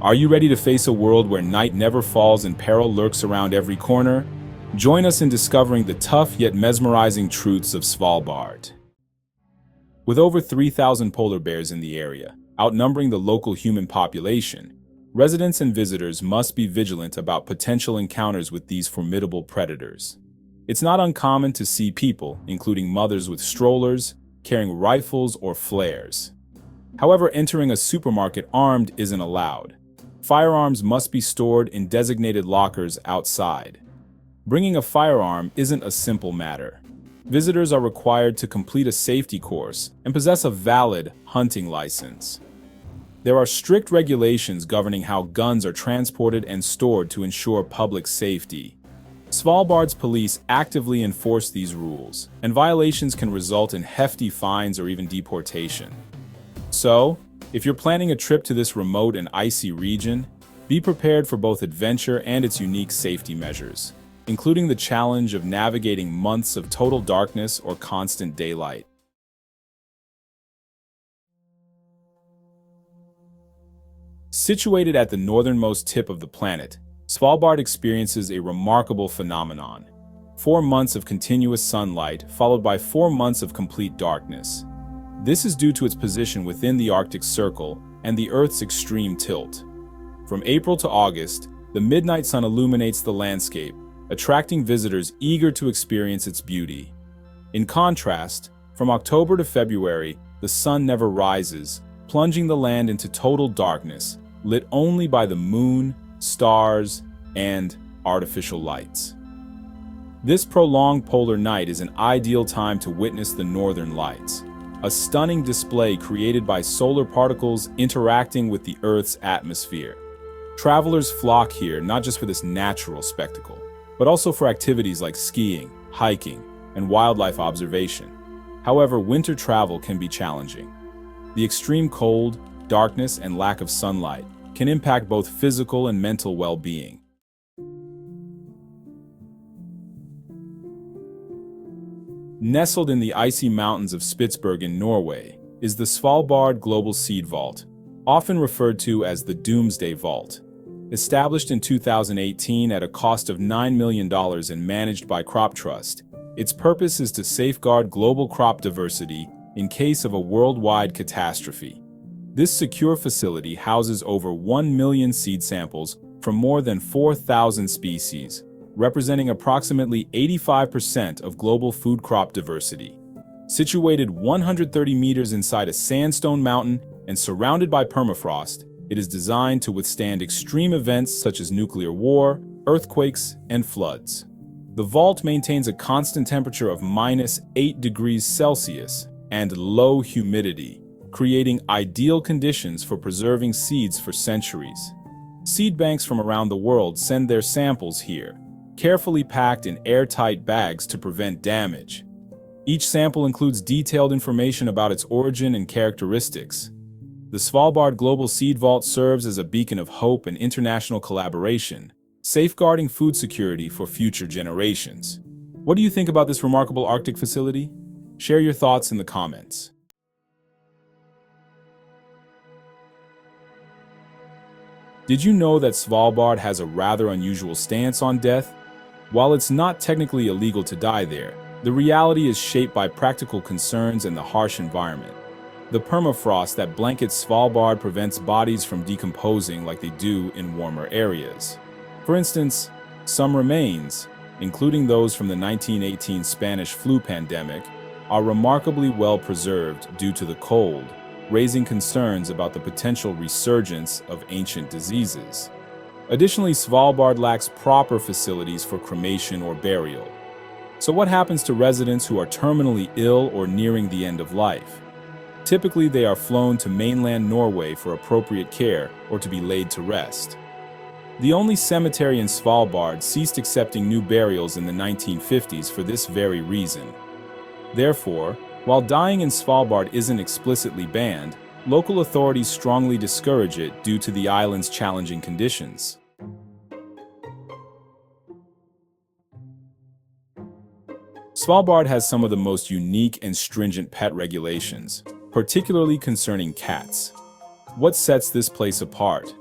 Are you ready to face a world where night never falls and peril lurks around every corner? Join us in discovering the tough yet mesmerizing truths of Svalbard. With over 3,000 polar bears in the area, outnumbering the local human population, residents and visitors must be vigilant about potential encounters with these formidable predators. It's not uncommon to see people, including mothers with strollers, carrying rifles or flares. However, entering a supermarket armed isn't allowed. Firearms must be stored in designated lockers outside. Bringing a firearm isn't a simple matter. Visitors are required to complete a safety course and possess a valid hunting license. There are strict regulations governing how guns are transported and stored to ensure public safety. Svalbard's police actively enforce these rules, and violations can result in hefty fines or even deportation. So, if you're planning a trip to this remote and icy region, be prepared for both adventure and its unique safety measures, including the challenge of navigating months of total darkness or constant daylight. Situated at the northernmost tip of the planet, Svalbard experiences a remarkable phenomenon. 4 months of continuous sunlight, followed by 4 months of complete darkness. This is due to its position within the Arctic Circle and the Earth's extreme tilt. From April to August, the midnight sun illuminates the landscape, attracting visitors eager to experience its beauty. In contrast, from October to February, the sun never rises, plunging the land into total darkness, lit only by the moon, stars, and artificial lights. This prolonged polar night is an ideal time to witness the northern lights, a stunning display created by solar particles interacting with the Earth's atmosphere. Travelers flock here not just for this natural spectacle, but also for activities like skiing, hiking, and wildlife observation. However, winter travel can be challenging. The extreme cold, darkness, and lack of sunlight can impact both physical and mental well-being. Nestled in the icy mountains of Spitsbergen in Norway is the Svalbard Global Seed Vault, often referred to as the Doomsday Vault. Established in 2018 at a cost of $9 million and managed by Crop Trust, its purpose is to safeguard global crop diversity in case of a worldwide catastrophe. This secure facility houses over 1 million seed samples from more than 4,000 species, representing approximately 85% of global food crop diversity. Situated 130 meters inside a sandstone mountain and surrounded by permafrost, it is designed to withstand extreme events such as nuclear war, earthquakes, and floods. The vault maintains a constant temperature of -8 degrees Celsius and low humidity, creating ideal conditions for preserving seeds for centuries. Seed banks from around the world send their samples here, carefully packed in airtight bags to prevent damage. Each sample includes detailed information about its origin and characteristics. The Svalbard Global Seed Vault serves as a beacon of hope and international collaboration, safeguarding food security for future generations. What do you think about this remarkable Arctic facility? Share your thoughts in the comments. Did you know that Svalbard has a rather unusual stance on death? While it's not technically illegal to die there, the reality is shaped by practical concerns and the harsh environment. The permafrost that blankets Svalbard prevents bodies from decomposing like they do in warmer areas. For instance, some remains, including those from the 1918 Spanish flu pandemic, are remarkably well preserved due to the cold, raising concerns about the potential resurgence of ancient diseases. Additionally, Svalbard lacks proper facilities for cremation or burial. So what happens to residents who are terminally ill or nearing the end of life? Typically, they are flown to mainland Norway for appropriate care or to be laid to rest. The only cemetery in Svalbard ceased accepting new burials in the 1950s for this very reason. Therefore, while dying in Svalbard isn't explicitly banned, local authorities strongly discourage it due to the island's challenging conditions. Svalbard has some of the most unique and stringent pet regulations, particularly concerning cats. What sets this place apart?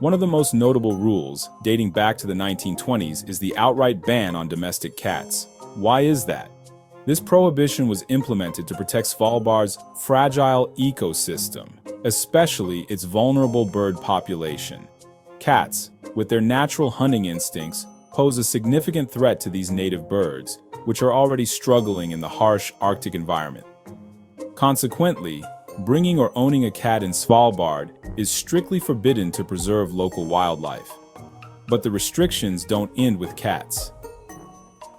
One of the most notable rules, dating back to the 1920s, is the outright ban on domestic cats. Why is that? This prohibition was implemented to protect Svalbard's fragile ecosystem, especially its vulnerable bird population. Cats, with their natural hunting instincts, pose a significant threat to these native birds, which are already struggling in the harsh Arctic environment. Consequently, bringing or owning a cat in Svalbard is strictly forbidden to preserve local wildlife. But the restrictions don't end with cats.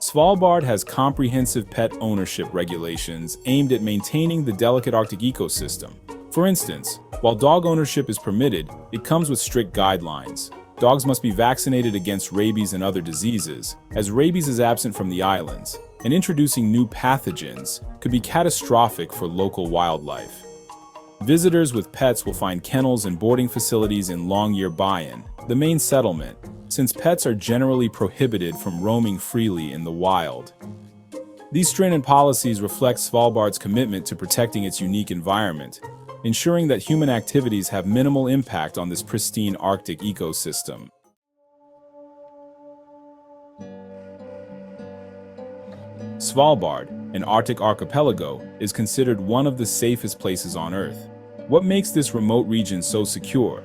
Svalbard has comprehensive pet ownership regulations aimed at maintaining the delicate Arctic ecosystem. For instance, while dog ownership is permitted, it comes with strict guidelines. Dogs must be vaccinated against rabies and other diseases, as rabies is absent from the islands, and introducing new pathogens could be catastrophic for local wildlife. Visitors with pets will find kennels and boarding facilities in Longyearbyen, the main settlement, since pets are generally prohibited from roaming freely in the wild. These stringent policies reflect Svalbard's commitment to protecting its unique environment, ensuring that human activities have minimal impact on this pristine Arctic ecosystem. Svalbard, an Arctic archipelago, is considered one of the safest places on Earth. What makes this remote region so secure?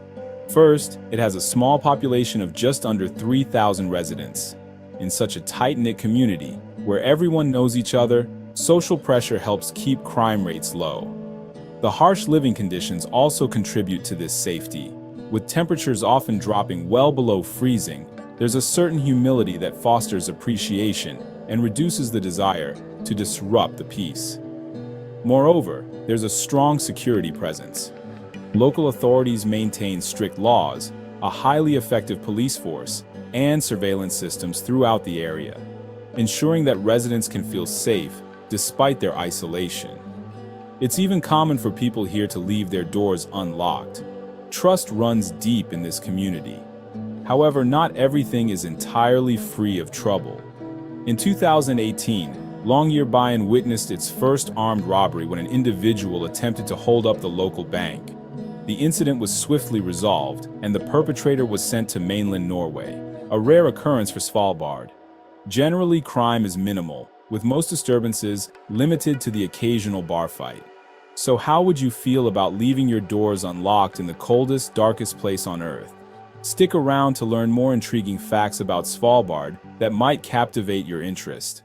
First, it has a small population of just under 3,000 residents. In such a tight-knit community, where everyone knows each other, social pressure helps keep crime rates low. The harsh living conditions also contribute to this safety. With temperatures often dropping well below freezing, there's a certain humility that fosters appreciation and reduces the desire to disrupt the peace. Moreover, there's a strong security presence. Local authorities maintain strict laws, a highly effective police force, and surveillance systems throughout the area, ensuring that residents can feel safe despite their isolation. It's even common for people here to leave their doors unlocked. Trust runs deep in this community. However, not everything is entirely free of trouble. In 2018, Longyearbyen witnessed its first armed robbery when an individual attempted to hold up the local bank. The incident was swiftly resolved, and the perpetrator was sent to mainland Norway, a rare occurrence for Svalbard. Generally, crime is minimal, with most disturbances limited to the occasional bar fight. So how would you feel about leaving your doors unlocked in the coldest, darkest place on Earth? Stick around to learn more intriguing facts about Svalbard that might captivate your interest.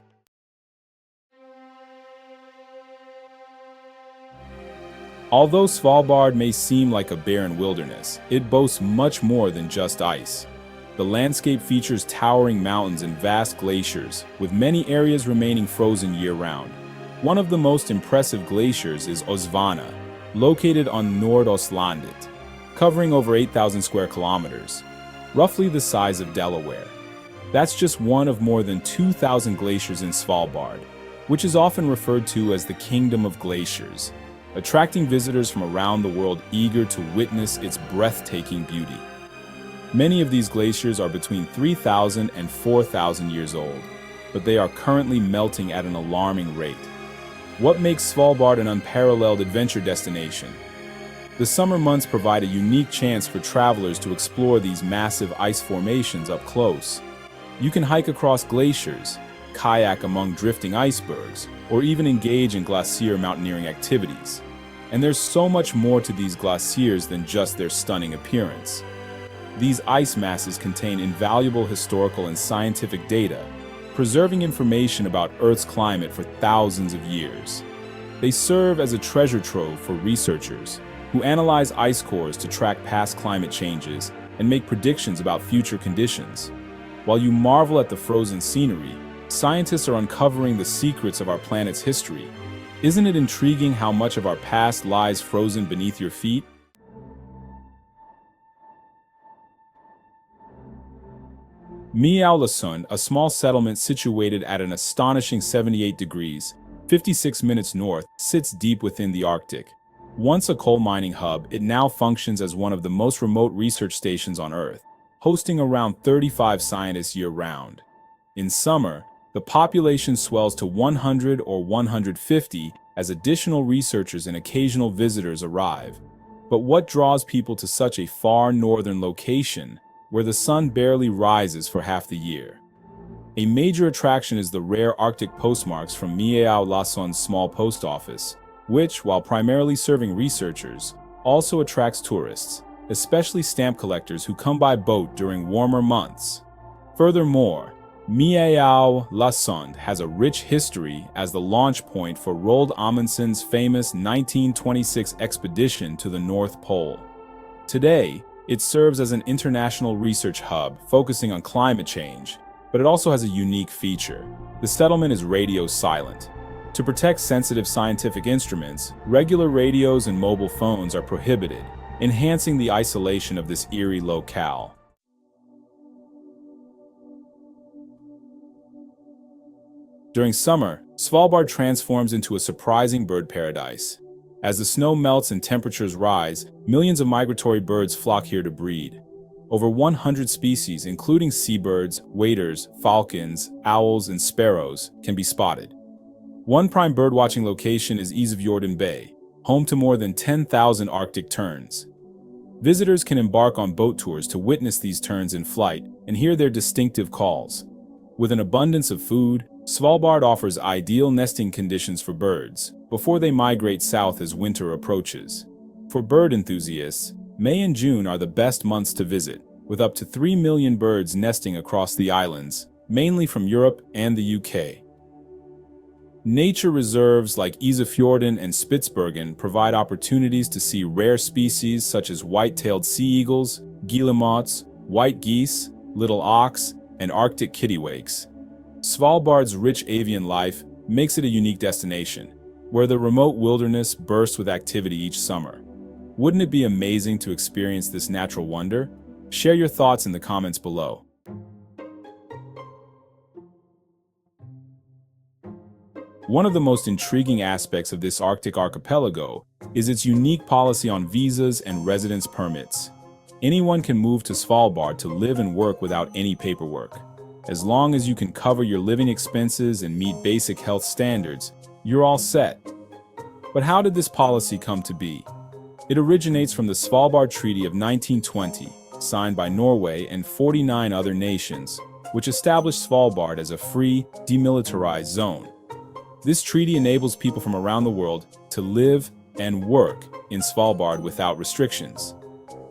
Although Svalbard may seem like a barren wilderness, it boasts much more than just ice. The landscape features towering mountains and vast glaciers, with many areas remaining frozen year-round. One of the most impressive glaciers is Osvana, located on Nordøstlandet, covering over 8,000 square kilometers, roughly the size of Delaware. That's just one of more than 2,000 glaciers in Svalbard, which is often referred to as the Kingdom of Glaciers, attracting visitors from around the world eager to witness its breathtaking beauty. Many of these glaciers are between 3,000 and 4,000 years old, but they are currently melting at an alarming rate. What makes Svalbard an unparalleled adventure destination? The summer months provide a unique chance for travelers to explore these massive ice formations up close. You can hike across glaciers, kayak among drifting icebergs, or even engage in glacier mountaineering activities. And there's so much more to these glaciers than just their stunning appearance. These ice masses contain invaluable historical and scientific data, preserving information about Earth's climate for thousands of years. They serve as a treasure trove for researchers who analyze ice cores to track past climate changes and make predictions about future conditions. While you marvel at the frozen scenery, scientists are uncovering the secrets of our planet's history. Isn't it intriguing how much of our past lies frozen beneath your feet? Ny-Ålesund, a small settlement situated at an astonishing 78 degrees, 56 minutes north, sits deep within the Arctic. Once a coal mining hub, it now functions as one of the most remote research stations on Earth, hosting around 35 scientists year-round. In summer, the population swells to 100 or 150 as additional researchers and occasional visitors arrive. But what draws people to such a far northern location, where the sun barely rises for half the year? A major attraction is the rare Arctic postmarks from Miao-Lason's small post office, which, while primarily serving researchers, also attracts tourists, especially stamp collectors who come by boat during warmer months. Furthermore, Miao-Lason has a rich history as the launch point for Roald Amundsen's famous 1926 expedition to the North Pole. Today, it serves as an international research hub focusing on climate change, but it also has a unique feature. The settlement is radio silent. To protect sensitive scientific instruments, regular radios and mobile phones are prohibited, enhancing the isolation of this eerie locale. During summer, Svalbard transforms into a surprising bird paradise. As the snow melts and temperatures rise, millions of migratory birds flock here to breed. Over 100 species, including seabirds, waders, falcons, owls, and sparrows, can be spotted. One prime birdwatching location is Isefjorden Bay, home to more than 10,000 Arctic terns. Visitors can embark on boat tours to witness these terns in flight and hear their distinctive calls. With an abundance of food, Svalbard offers ideal nesting conditions for birds before they migrate south as winter approaches. For bird enthusiasts, May and June are the best months to visit, with up to 3 million birds nesting across the islands, mainly from Europe and the UK. Nature reserves like Isefjorden and Spitsbergen provide opportunities to see rare species such as white-tailed sea eagles, guillemots, white geese, little auks, and Arctic kittiwakes. Svalbard's rich avian life makes it a unique destination, where the remote wilderness bursts with activity each summer. Wouldn't it be amazing to experience this natural wonder? Share your thoughts in the comments below. One of the most intriguing aspects of this Arctic archipelago is its unique policy on visas and residence permits. Anyone can move to Svalbard to live and work without any paperwork. As long as you can cover your living expenses and meet basic health standards, you're all set. But how did this policy come to be? It originates from the Svalbard Treaty of 1920, signed by Norway and 49 other nations, which established Svalbard as a free, demilitarized zone. This treaty enables people from around the world to live and work in Svalbard without restrictions.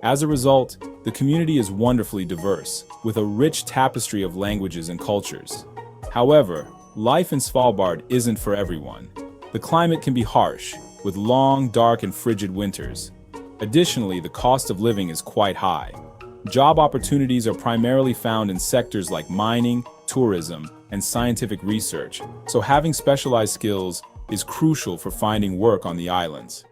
As a result, the community is wonderfully diverse, with a rich tapestry of languages and cultures. However, life in Svalbard isn't for everyone. The climate can be harsh, with long, dark, and frigid winters. Additionally, the cost of living is quite high. Job opportunities are primarily found in sectors like mining, tourism, and scientific research, so having specialized skills is crucial for finding work on the islands.